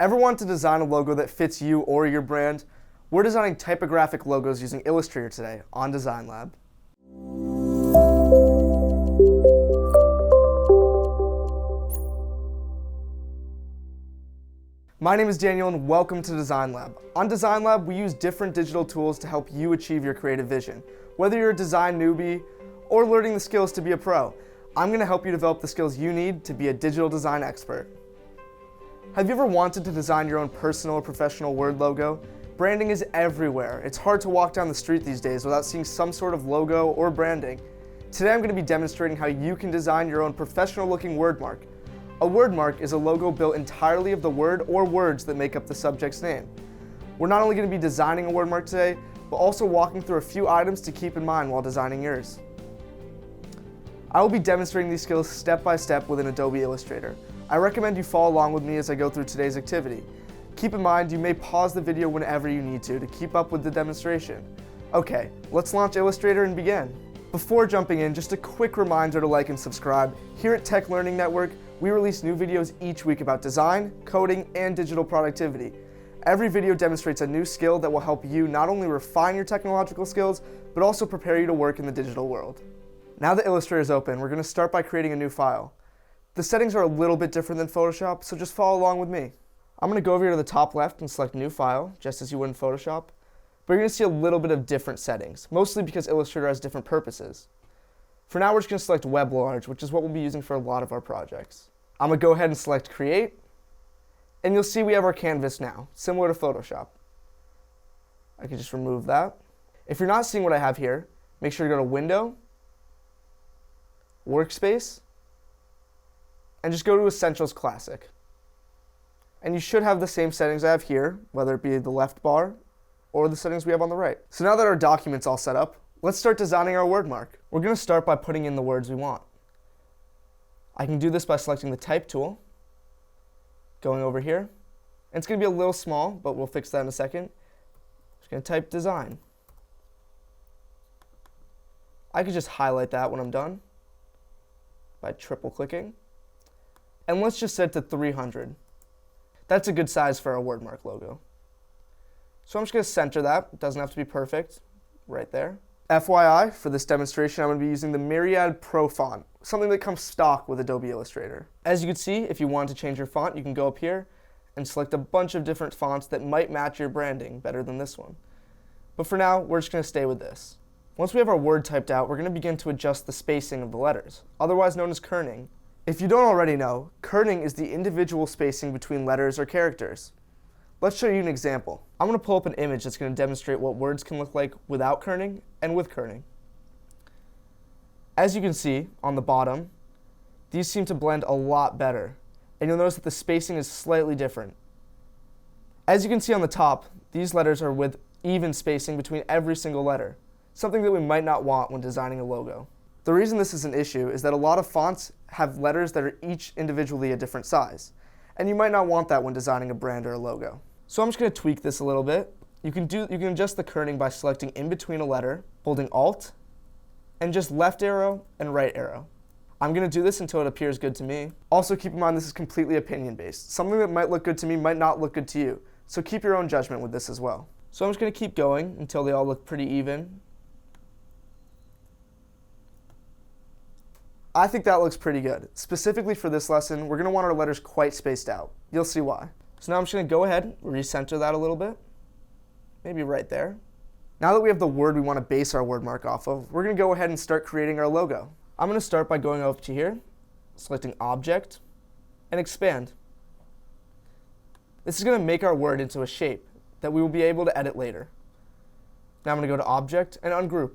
Ever want to design a logo that fits you or your brand? We're designing typographic logos using Illustrator today on Design Lab. My name is Daniel and welcome to Design Lab. On Design Lab, we use different digital tools to help you achieve your creative vision. Whether you're a design newbie or learning the skills to be a pro, I'm going to help you develop the skills you need to be a digital design expert. Have you ever wanted to design your own personal or professional Word logo? Branding is everywhere. It's hard to walk down the street these days without seeing some sort of logo or branding. Today I'm going to be demonstrating how you can design your own professional-looking word mark. A word mark is a logo built entirely of the word or words that make up the subject's name. We're not only going to be designing a word mark today, but also walking through a few items to keep in mind while designing yours. I will be demonstrating these skills step by step within Adobe Illustrator. I recommend you follow along with me as I go through today's activity. Keep in mind, you may pause the video whenever you need to keep up with the demonstration. Okay, let's launch Illustrator and begin. Before jumping in, just a quick reminder to like and subscribe. Here at Tech Learning Network, we release new videos each week about design, coding, and digital productivity. Every video demonstrates a new skill that will help you not only refine your technological skills, but also prepare you to work in the digital world. Now that Illustrator is open, we're going to start by creating a new file. The settings are a little bit different than Photoshop, so just follow along with me. I'm going to go over here to the top left and select New File, just as you would in Photoshop. But you're going to see a little bit of different settings, mostly because Illustrator has different purposes. For now, we're just going to select Web Large, which is what we'll be using for a lot of our projects. I'm going to go ahead and select Create, and you'll see we have our canvas now, similar to Photoshop. I can just remove that. If you're not seeing what I have here, make sure to go to Window, Workspace, and just go to Essentials Classic. And you should have the same settings I have here, whether it be the left bar or the settings we have on the right. So now that our document's all set up, let's start designing our word mark. We're going to start by putting in the words we want. I can do this by selecting the Type tool, going over here, and it's going to be a little small, but we'll fix that in a second. Just going to type design. I could just highlight that when I'm done by triple clicking. And let's just set it to 300. That's a good size for a word mark logo. So I'm just going to center that. It doesn't have to be perfect. Right there. FYI, for this demonstration, I'm going to be using the Myriad Pro font, something that comes stock with Adobe Illustrator. As you can see, if you want to change your font, you can go up here and select a bunch of different fonts that might match your branding better than this one. But for now, we're just going to stay with this. Once we have our word typed out, we're going to begin to adjust the spacing of the letters, otherwise known as kerning. If you don't already know, kerning is the individual spacing between letters or characters. Let's show you an example. I'm going to pull up an image that's going to demonstrate what words can look like without kerning and with kerning. As you can see on the bottom, these seem to blend a lot better, and you'll notice that the spacing is slightly different. As you can see on the top, these letters are with even spacing between every single letter, something that we might not want when designing a logo. The reason this is an issue is that a lot of fonts have letters that are each individually a different size, and you might not want that when designing a brand or a logo. So I'm just going to tweak this a little bit. You can adjust the kerning by selecting in between a letter, holding Alt, and just left arrow and right arrow. I'm going to do this until it appears good to me. Also keep in mind this is completely opinion-based. Something that might look good to me might not look good to you, so keep your own judgment with this as well. So I'm just going to keep going until they all look pretty even. I think that looks pretty good. Specifically for this lesson, we're going to want our letters quite spaced out. You'll see why. So now I'm just going to go ahead and recenter that a little bit. Maybe right there. Now that we have the word we want to base our word mark off of, we're going to go ahead and start creating our logo. I'm going to start by going up to here, selecting Object, and Expand. This is going to make our word into a shape that we will be able to edit later. Now I'm going to go to Object and Ungroup.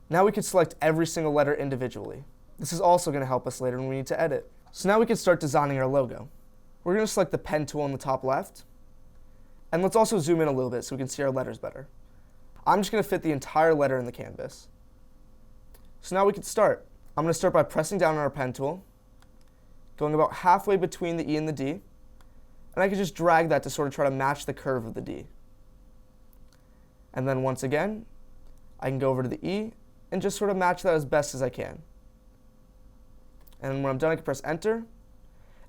Now we can select every single letter individually. This is also going to help us later when we need to edit. So now we can start designing our logo. We're going to select the Pen tool in the top left. And let's also zoom in a little bit so we can see our letters better. I'm just going to fit the entire letter in the canvas. So now we can start. I'm going to start by pressing down on our Pen tool, going about halfway between the E and the D. And I can just drag that to sort of try to match the curve of the D. And then once again, I can go over to the E and just sort of match that as best as I can. And when I'm done, I can press Enter.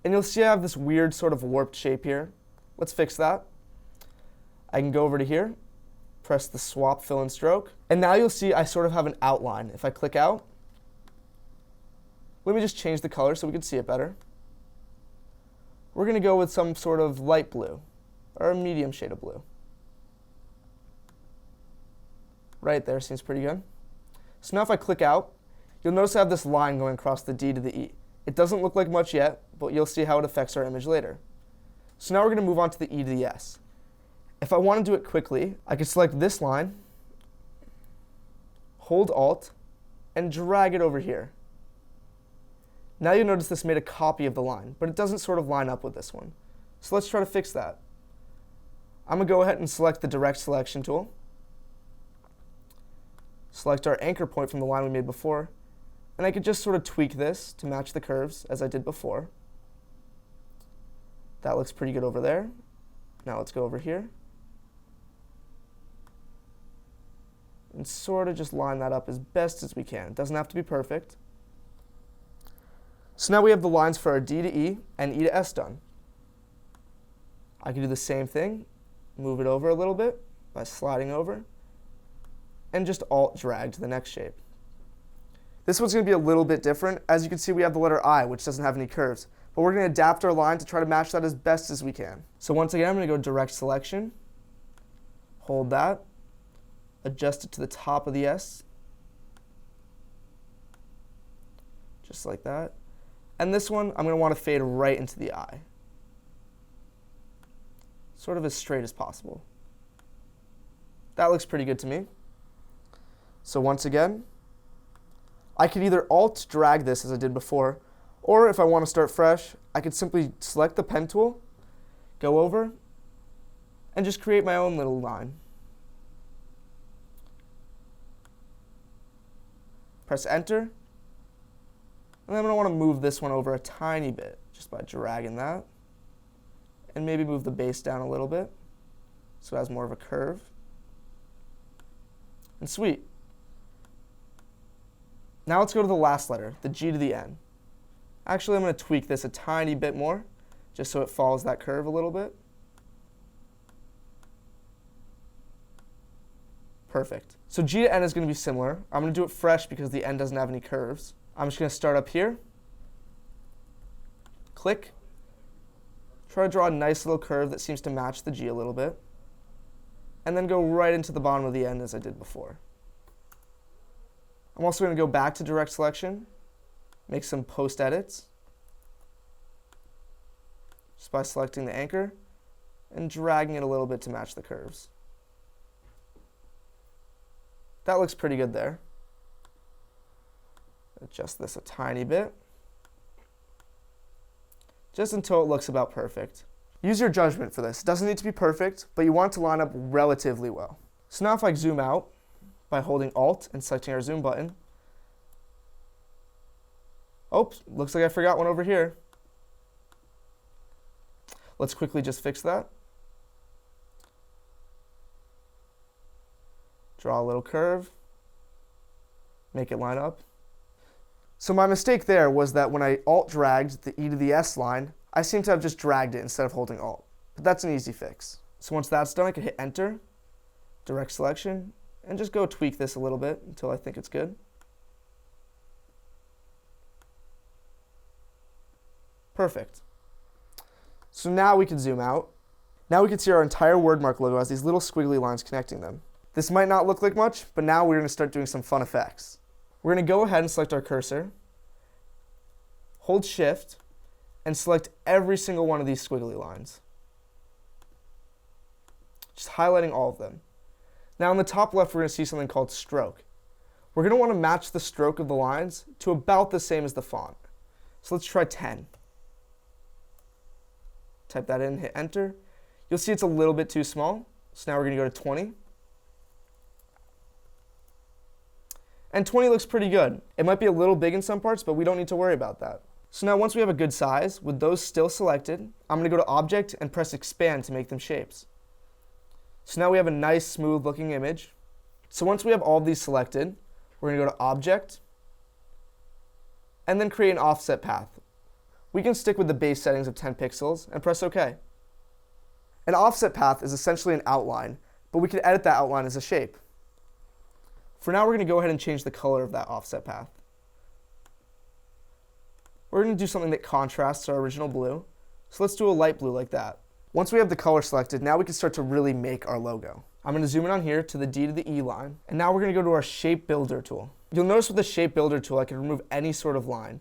And you'll see I have this weird sort of warped shape here. Let's fix that. I can go over to here, press the swap fill and stroke, and now you'll see I sort of have an outline. If I click out, let me just change the color so we can see it better. We're going to go with some sort of light blue, or a medium shade of blue. Right there seems pretty good. So now if I click out, you'll notice I have this line going across the D to the E. It doesn't look like much yet, but you'll see how it affects our image later. So now we're going to move on to the E to the S. If I want to do it quickly, I can select this line, hold Alt, and drag it over here. Now you'll notice this made a copy of the line, but it doesn't sort of line up with this one. So let's try to fix that. I'm going to go ahead and select the Direct Selection tool. Select our anchor point from the line we made before, and I could just sort of tweak this to match the curves as I did before. That looks pretty good over there. Now let's go over here and sort of just line that up as best as we can. It doesn't have to be perfect. So now we have the lines for our D to E and E to S done. I can do the same thing, move it over a little bit by sliding over, and just Alt drag to the next shape. This one's going to be a little bit different. As you can see, we have the letter I, which doesn't have any curves. But we're going to adapt our line to try to match that as best as we can. So once again, I'm going to go Direct Selection, hold that, adjust it to the top of the S, just like that. And this one, I'm going to want to fade right into the I, sort of as straight as possible. That looks pretty good to me. So once again, I could either Alt drag this as I did before, or if I want to start fresh, I could simply select the pen tool, go over, and just create my own little line. Press Enter, and then I'm going to want to move this one over a tiny bit just by dragging that, and maybe move the base down a little bit so it has more of a curve. And sweet. Now let's go to the last letter, the G to the N. Actually, I'm going to tweak this a tiny bit more, just so it follows that curve a little bit. Perfect. So G to N is going to be similar. I'm going to do it fresh because the N doesn't have any curves. I'm just going to start up here, click, try to draw a nice little curve that seems to match the G a little bit, and then go right into the bottom of the N as I did before. I'm also going to go back to Direct Selection, make some post edits, just by selecting the anchor and dragging it a little bit to match the curves. That looks pretty good there. Adjust this a tiny bit, just until it looks about perfect. Use your judgment for this. It doesn't need to be perfect, but you want it to line up relatively well. So now if I zoom out by holding Alt and selecting our zoom button, oops, looks like I forgot one over here. Let's quickly just fix that. Draw a little curve, make it line up. So my mistake there was that when I Alt dragged the E to the S line, I seem to have just dragged it instead of holding Alt. But that's an easy fix. So once that's done, I can hit Enter, Direct Selection, and just go tweak this a little bit until I think it's good. Perfect. So now we can zoom out. Now we can see our entire WordMark logo has these little squiggly lines connecting them. This might not look like much, but now we're going to start doing some fun effects. We're going to go ahead and select our cursor, hold Shift, and select every single one of these squiggly lines. Just highlighting all of them. Now in the top left, we're going to see something called stroke. We're going to want to match the stroke of the lines to about the same as the font. So let's try 10. Type that in, hit Enter. You'll see it's a little bit too small. So now we're going to go to 20. And 20 looks pretty good. It might be a little big in some parts, but we don't need to worry about that. So now once we have a good size, with those still selected, I'm going to go to Object and press Expand to make them shapes. So now we have a nice, smooth looking image. So once we have all of these selected, we're going to go to Object, and then create an offset path. We can stick with the base settings of 10 pixels and press OK. An offset path is essentially an outline, but we can edit that outline as a shape. For now, we're going to go ahead and change the color of that offset path. We're going to do something that contrasts our original blue, so let's do a light blue like that. Once we have the color selected, now we can start to really make our logo. I'm going to zoom in on here to the D to the E line, and now we're going to go to our Shape Builder tool. You'll notice with the Shape Builder tool, I can remove any sort of line.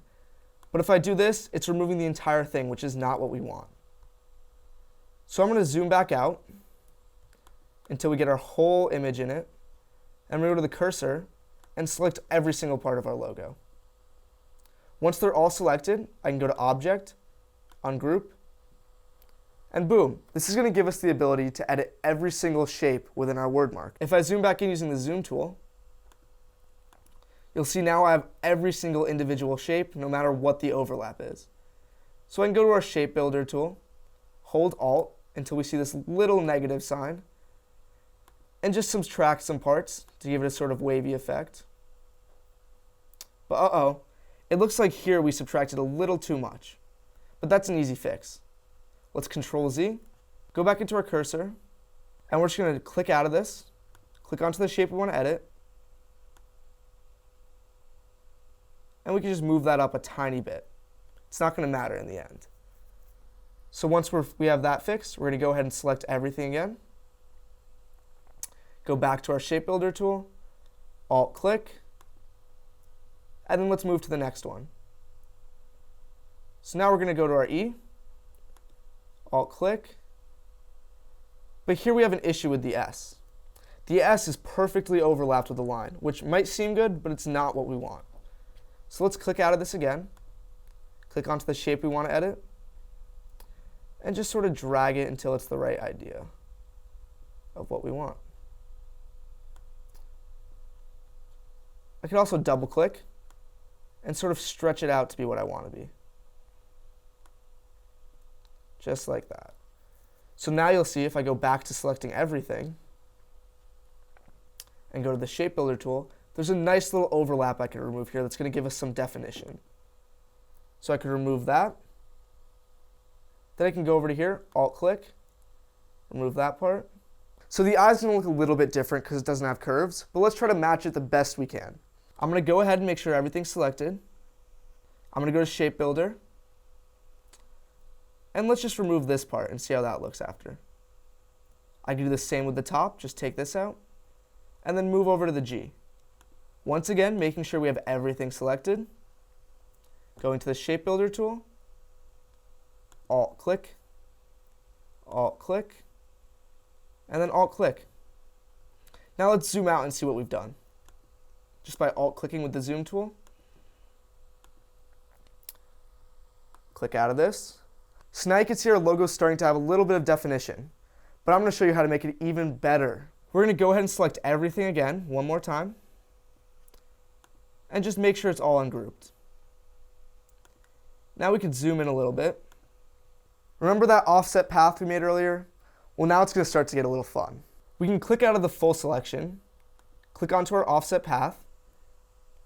But if I do this, it's removing the entire thing, which is not what we want. So I'm going to zoom back out until we get our whole image in it, and we go to the cursor and select every single part of our logo. Once they're all selected, I can go to Object, Ungroup, and boom, this is going to give us the ability to edit every single shape within our word mark. If I zoom back in using the zoom tool, you'll see now I have every single individual shape, no matter what the overlap is. So I can go to our Shape Builder tool, hold Alt until we see this little negative sign, and just subtract some parts to give it a sort of wavy effect. But it looks like here we subtracted a little too much, but that's an easy fix. Let's Control Z, go back into our cursor, and we're just going to click out of this, click onto the shape we want to edit, and we can just move that up a tiny bit. It's not going to matter in the end. So once we have that fixed, we're going to go ahead and select everything again, go back to our Shape Builder tool, Alt-click, and then let's move to the next one. So now we're going to go to our E, Alt-click, but here we have an issue with the S. The S is perfectly overlapped with the line, which might seem good, but it's not what we want. So let's click out of this again, click onto the shape we want to edit, and just sort of drag it until it's the right idea of what we want. I can also double click and sort of stretch it out to be what I want to be. Just like that. So now you'll see if I go back to selecting everything and go to the Shape Builder tool, there's a nice little overlap I can remove here that's going to give us some definition. So I can remove that. Then I can go over to here, Alt-click, remove that part. So the eye's going to look a little bit different because it doesn't have curves, but let's try to match it the best we can. I'm going to go ahead and make sure everything's selected. I'm going to go to Shape Builder. And let's just remove this part and see how that looks after. I can do the same with the top, just take this out, and then move over to the G. Once again, making sure we have everything selected. Going to the Shape Builder tool, Alt-click, Alt-click, and then Alt-click. Now let's zoom out and see what we've done. Just by Alt-clicking with the zoom tool. Click out of this. So now you can see our logo is starting to have a little bit of definition, but I'm going to show you how to make it even better. We're going to go ahead and select everything again, one more time, and just make sure it's all ungrouped. Now we can zoom in a little bit. Remember that offset path we made earlier? Well, now it's going to start to get a little fun. We can click out of the full selection, click onto our offset path,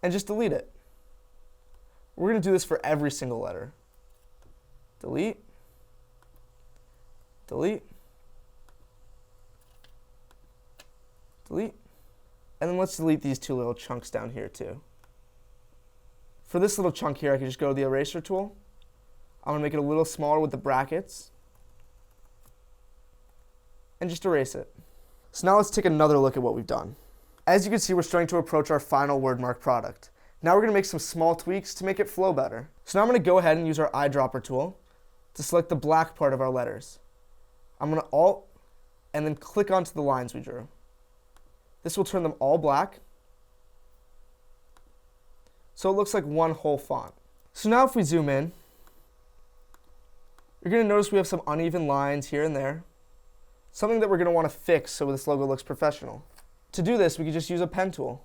and just delete it. We're going to do this for every single letter. Delete. Delete, delete, and then let's delete these two little chunks down here too. For this little chunk here, I can just go to the eraser tool. I'm going to make it a little smaller with the brackets, and just erase it. So now let's take another look at what we've done. As you can see, we're starting to approach our final wordmark product. Now we're going to make some small tweaks to make it flow better. So now I'm going to go ahead and use our eyedropper tool to select the black part of our letters. I'm going to Alt and then click onto the lines we drew. This will turn them all black, so it looks like one whole font. So now if we zoom in, you're going to notice we have some uneven lines here and there, something that we're going to want to fix so this logo looks professional. To do this, we can just use a pen tool.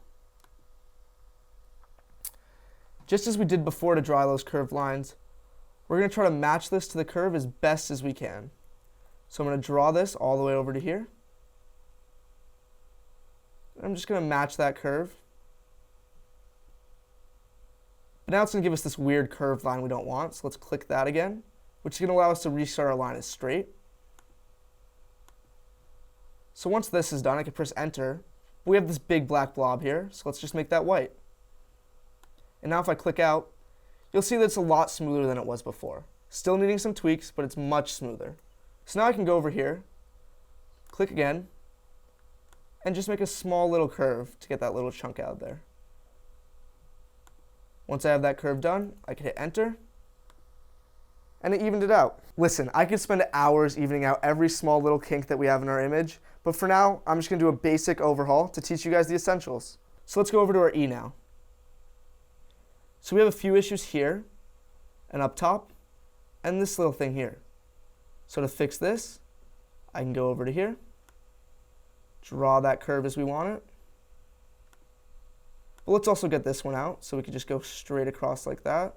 Just as we did before to draw those curved lines, we're going to try to match this to the curve as best as we can. So I'm going to draw this all the way over to here. I'm just going to match that curve. But now it's going to give us this weird curved line we don't want, so let's click that again, which is going to allow us to restart our line as straight. So once this is done, I can press enter. We have this big black blob here, so let's just make that white. And now if I click out, you'll see that it's a lot smoother than it was before. Still needing some tweaks, but it's much smoother. So now I can go over here, click again, and just make a small little curve to get that little chunk out there. Once I have that curve done, I can hit enter, and it evened it out. Listen, I could spend hours evening out every small little kink that we have in our image, but for now, I'm just gonna do a basic overhaul to teach you guys the essentials. So let's go over to our E now. So we have a few issues here, and up top, and this little thing here. So to fix this, I can go over to here, draw that curve as we want it. But let's also get this one out, so we can just go straight across like that.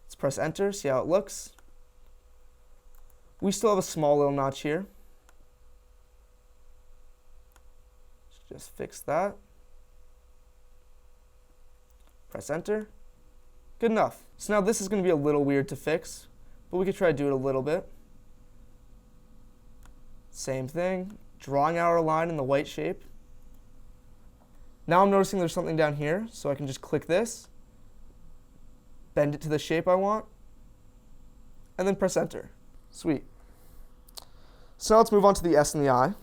Let's press enter, see how it looks. We still have a small little notch here. Just fix that. Press enter. Good enough. So now this is going to be a little weird to fix, but we could try to do it a little bit. Same thing, drawing out our line in the white shape. Now I'm noticing there's something down here, so I can just click this, bend it to the shape I want, and then press enter. Sweet. So now let's move on to the S and the I.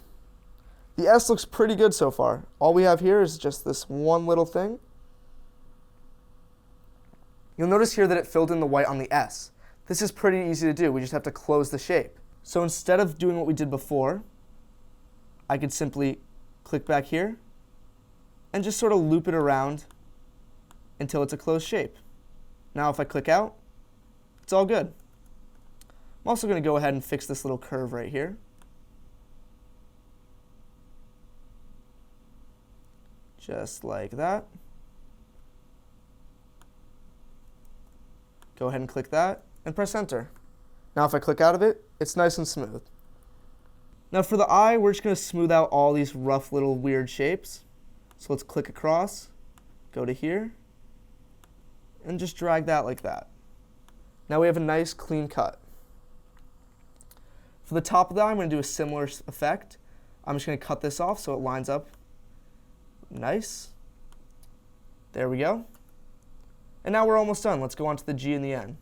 The S looks pretty good so far. All we have here is just this one little thing. You'll notice here that it filled in the white on the S. This is pretty easy to do. We just have to close the shape. So instead of doing what we did before, I could simply click back here and just sort of loop it around until it's a closed shape. Now if I click out, it's all good. I'm also going to go ahead and fix this little curve right here. Just like that. Go ahead and click that and press enter. Now if I click out of it, it's nice and smooth. Now for the eye, we're just going to smooth out all these rough little weird shapes. So let's click across, go to here, and just drag that like that. Now we have a nice clean cut. For the top of the eye, I'm going to do a similar effect. I'm just going to cut this off so it lines up nice. There we go. And now we're almost done. Let's go on to the G and the N.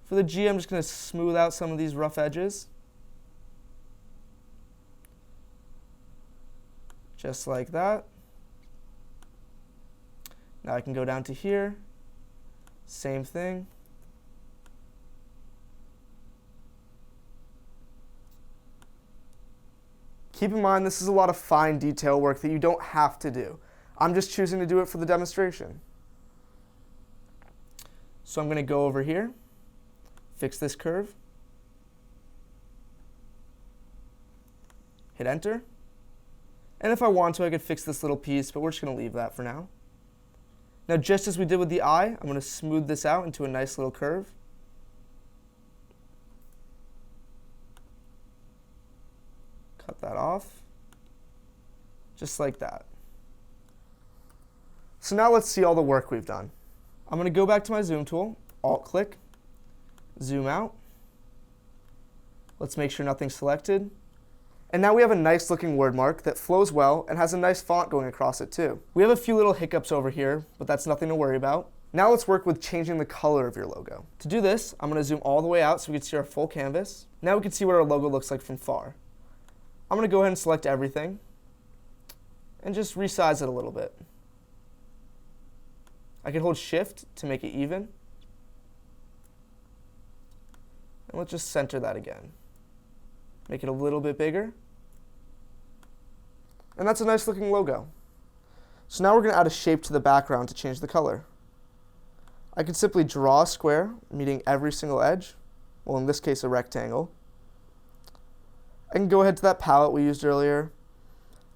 For the G, I'm just going to smooth out some of these rough edges. Just like that. Now I can go down to here. Same thing. Keep in mind, this is a lot of fine detail work that you don't have to do. I'm just choosing to do it for the demonstration. So I'm going to go over here, fix this curve, hit enter, and if I want to, I could fix this little piece, but we're just going to leave that for now. Now, just as we did with the eye, I'm going to smooth this out into a nice little curve. Cut that off, just like that. So now let's see all the work we've done. I'm going to go back to my zoom tool, alt-click, zoom out. Let's make sure nothing's selected. And now we have a nice looking word mark that flows well and has a nice font going across it too. We have a few little hiccups over here, but that's nothing to worry about. Now let's work with changing the color of your logo. To do this, I'm going to zoom all the way out so we can see our full canvas. Now we can see what our logo looks like from far. I'm going to go ahead and select everything and just resize it a little bit. I can hold shift to make it even. And let's just center that again. Make it a little bit bigger. And that's a nice looking logo. So now we're going to add a shape to the background to change the color. I can simply draw a square meeting every single edge. Well, in this case, a rectangle. I can go ahead to that palette we used earlier.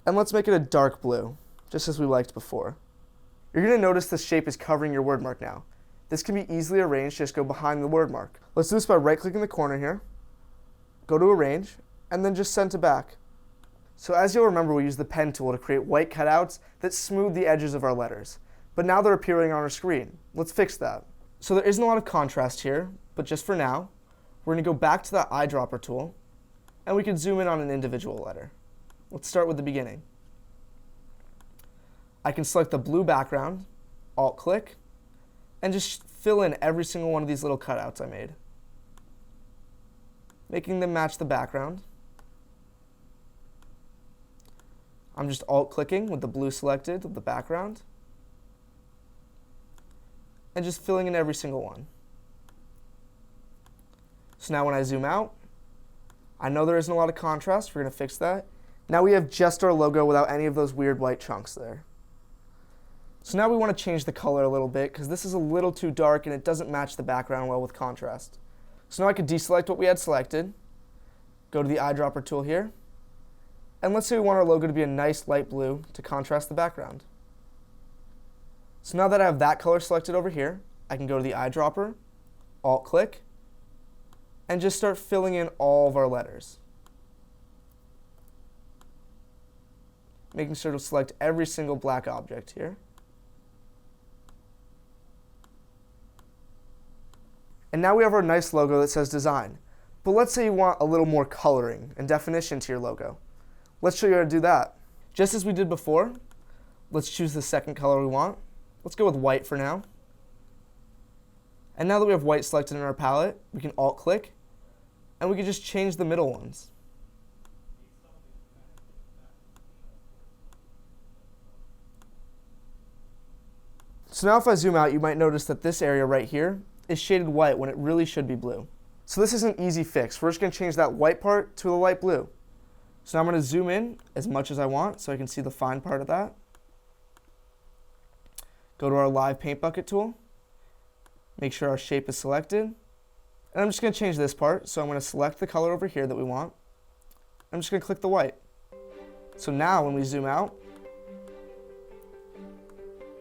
And let's make it a dark blue, just as we liked before. You're going to notice this shape is covering your word mark now. This can be easily arranged, just go behind the word mark. Let's do this by right-clicking the corner here, go to Arrange, and then just send to back. So as you'll remember, we used the pen tool to create white cutouts that smooth the edges of our letters. But now they're appearing on our screen. Let's fix that. So there isn't a lot of contrast here, but just for now, we're going to go back to that eyedropper tool, and we can zoom in on an individual letter. Let's start with the beginning. I can select the blue background, Alt-click, and just fill in every single one of these little cutouts I made, making them match the background. I'm just Alt-clicking with the blue selected of the background, and just filling in every single one. So now when I zoom out, I know there isn't a lot of contrast. We're going to fix that. Now we have just our logo without any of those weird white chunks there. So now we want to change the color a little bit because this is a little too dark and it doesn't match the background well with contrast. So now I could deselect what we had selected, go to the eyedropper tool here, and let's say we want our logo to be a nice light blue to contrast the background. So now that I have that color selected over here, I can go to the eyedropper, Alt-click, and just start filling in all of our letters. Making sure to select every single black object here. And now we have our nice logo that says design. But let's say you want a little more coloring and definition to your logo. Let's show you how to do that. Just as we did before, let's choose the second color we want. Let's go with white for now. And now that we have white selected in our palette, we can Alt-click, and we can just change the middle ones. So now if I zoom out, you might notice that this area right here is shaded white when it really should be blue. So this is an easy fix. We're just going to change that white part to a light blue. So now I'm going to zoom in as much as I want so I can see the fine part of that. Go to our Live Paint Bucket tool. Make sure our shape is selected. And I'm just going to change this part. So I'm going to select the color over here that we want. I'm just going to click the white. So now when we zoom out,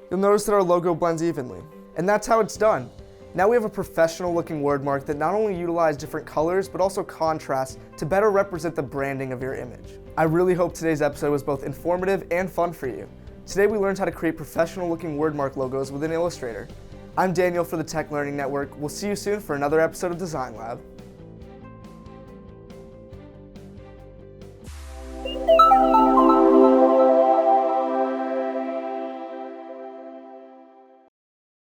you'll notice that our logo blends evenly. And that's how it's done. Now we have a professional looking word mark that not only utilizes different colors, but also contrasts to better represent the branding of your image. I really hope today's episode was both informative and fun for you. Today we learned how to create professional looking word mark logos within Illustrator. I'm Daniel for the Tech Learning Network. We'll see you soon for another episode of Design Lab.